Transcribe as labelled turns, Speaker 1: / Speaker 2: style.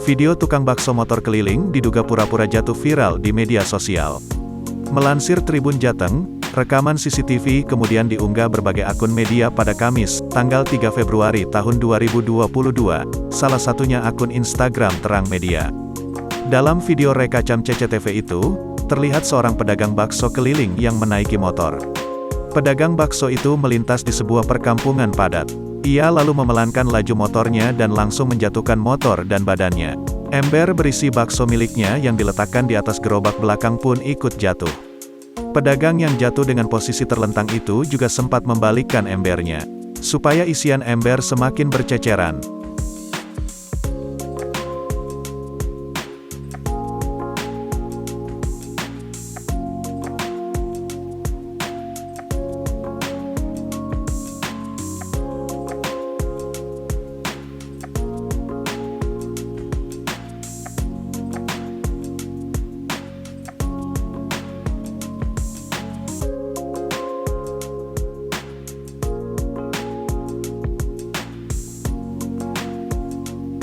Speaker 1: Video tukang bakso motor keliling diduga pura-pura jatuh viral di media sosial. Melansir Tribun Jateng, rekaman CCTV kemudian diunggah berbagai akun media pada Kamis, tanggal 3 Februari tahun 2022, salah satunya akun Instagram Terang Media. Dalam video rekam CCTV itu, terlihat seorang pedagang bakso keliling yang menaiki motor. Pedagang bakso itu melintas di sebuah perkampungan padat. Ia lalu memelankan laju motornya dan langsung menjatuhkan motor dan badannya. Ember berisi bakso miliknya yang diletakkan di atas gerobak belakang pun ikut jatuh. Pedagang yang jatuh dengan posisi terlentang itu juga sempat membalikkan embernya, supaya isian ember semakin berceceran.